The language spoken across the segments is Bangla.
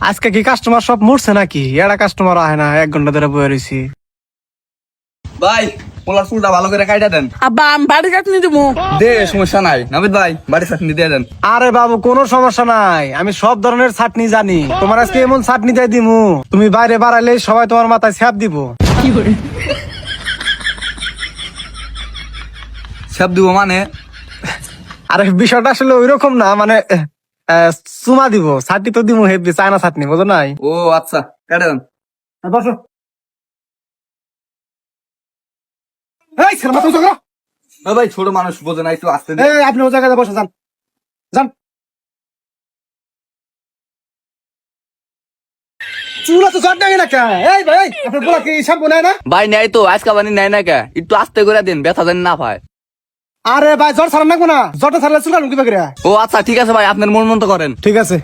আজকে কি কাস্টমার সব মরছে নাকি? এরা কাস্টমার আহে না, 1 ঘন্টা ধরে বয়ে রয়েছি। ভাই পোলার ফুলটা ভালো করে কাইটা দেন। আব্বা আমি বাড়ি কাটনি দেবো। দে সমস্যা নাই নাবিদ ভাই, বাড়ি চাটনি দিয়ে দেন। আরে বাবু কোনো সমস্যা নাই, আমি সব ধরনের চাটনি জানি। তোমার আজকে এমন চাটনি দিয়ে দিমু, তুমি বাইরে বাড়াইলে সবাই তোমার মাথায় ছ্যাপ দিব। সব দিব মানে? আরে বিষয়টা আসলে ওইরকম না, মানে চুমা দিব। চাটনি তো দিমু হেভি, চায়না চাটনি, বুঝো নাই? ও আচ্ছা, কাটে দেন। বসো। এই ছেলে মাথা উঁচু করো। ভাই ছোট মানুষ বোঝে না, একটু আসতে এই আপনি ও জায়গায় বসে যান, যান। চুলা তো জট নাই না কে? এই ভাই আপনার বলা কি শ্যাম্পু নাই না? ভাই নেই তো, আজকে বানি নেয় না কে, একটু আস্তে করে দিন, ব্যথা যেন না পায়। আরে ভাই জ্বর ছাড়া নাকবো না, জ্বরটা ছাড়লে চুল কাটুন কিভাবে করে? ও আচ্ছা ঠিক আছে ভাই, আপনার মন মতো করেন। ঠিক আছে,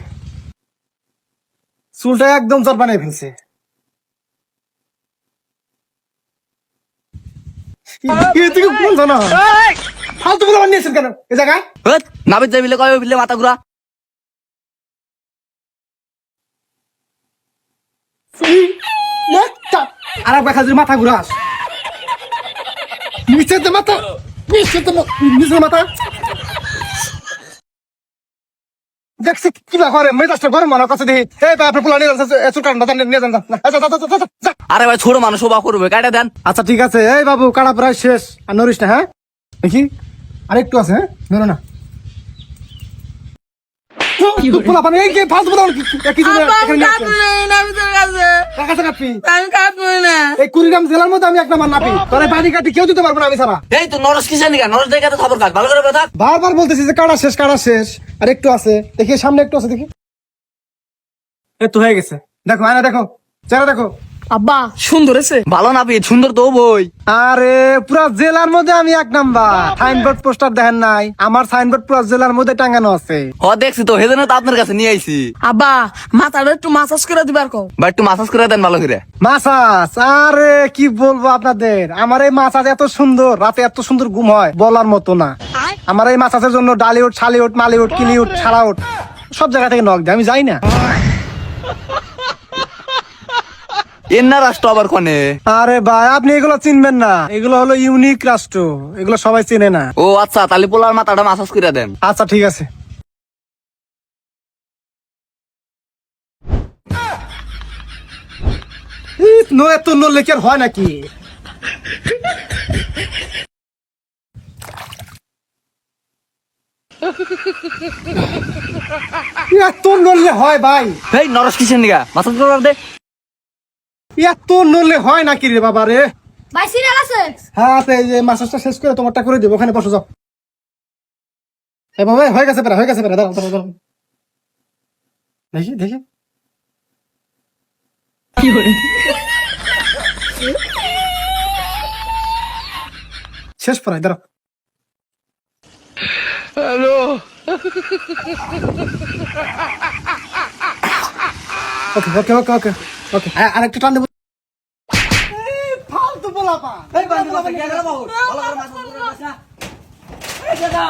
চুলটা একদম জ্বর বানিয়ে ফেলছে। ফালতু গুলো বানিয়েছেন কেন এই জায়গায়? নাবিদ যাই বিলে কয় বিলে মাথা ঘুরা। আর এক দেখা মাথা ঘুরাস, নিচের মাথা, নিচের মাথা দেখছি কি করে মেজাজটা গরম মনে কাছে দেখি। এই ভাই আপনার পোলা নিয়ে যান, চুল কাটুন, নিয়ে যান, যা। আরে ভাই ছোট মানুষ ওবা করবে, কাটে দেন। আচ্ছা ঠিক আছে। এই বাবু কাটা প্রায় শেষ, আর নড়িস না, হ্যাঁ? দেখি আর একটু আছে, হ্যাঁ নড়ো না। পোলা পানি এই যে ফালতু পোলা কি জন্য এখানে নিয়ে আসছেন? কাটবি? আমি কাটবো না। এই 20 গ্রাম জেলার মধ্যে আমি এক নাম্বার নাপি, তোর এই বাড়ি কাটি কেউ দিতে পারবো না আমি ছাড়া। এই তো নরস কিসের নিকা, নরস দেখে তো খবর কাট, ভালো করে ব্যথা। বারবার বলতেছি যে কাটা শেষ, কাটা শেষ, আর একটু আছে দেখি, সামনে একটু আছে দেখি। এই তো হয়ে গেছে, দেখো আয়না দেখো, চেহারা দেখো। আব্বা সুন্দর আছে। ভালো নাবিদ, সুন্দর তো বই। আরে পুরা জেলার মধ্যে আমি এক নাম্বার। সাইনবোর্ড পোস্টার দেখেন নাই? আমার সাইনবোর্ড পুরা জেলার মধ্যে টাঙানো আছে। ও দেখছি তো, সেজন্য তো আপনার কাছে নিয়ে আইছি। আব্বা মাথাটা একটু মাসাজ করে দিবার কও। ভাই একটু মাসাজ করে দেন ভালো করে। মাসাজ? আরে কি বলবো আপনাদের, আমার এই মাসাজ এত সুন্দর, রাতে এত সুন্দর ঘুম হয় বলার মতো না। আমার এই মাসাজের জন্য ডালিউড, শালিউড, মালিউড, কিলিউড, ছাড়াউড সব জায়গা থেকে নক দেয়, আমি যাই না। এর না রাষ্ট্র আবার কনে? আরে ভাই আপনি এগুলো চিনবেন না, এগুলো হলো ইউনিক রাষ্ট্র, এগুলো সবাই চেনে না। ও আচ্ছা, তাহলে পোলার মাথাটা মাসাজ করে দেন। আচ্ছা ঠিক আছে। এত নড়লে কি আর হয় নাকি? এত নড়লে হয় ভাই? এই নরস কিসের নিকা, মাসাজ করে দে। এত নড়লে হয় নাকি রে বাবা রে? ভাই সিরিয়াল আছে? হ্যাঁ তো এই যে মাসাজটা শেষ করে তোমারটা করে দেবো, ওখানে বসে যাও। বাবা হয়ে গেছে প্রায়, হয়ে গেছে প্রায়, দাঁড়াও দাঁড়াও দাঁড়াও, দেখি দেখি। শেষ প্রায়, দাঁড়াও। হ্যালো, ওকে ওকে ওকে ওকে ওকে, আরেকটা টান দেবো। ফালতু পোলাপা, এই বান্ধব আছে কেন বাবু? ভালো করে মাসাজ করে দাও না। এই দাদা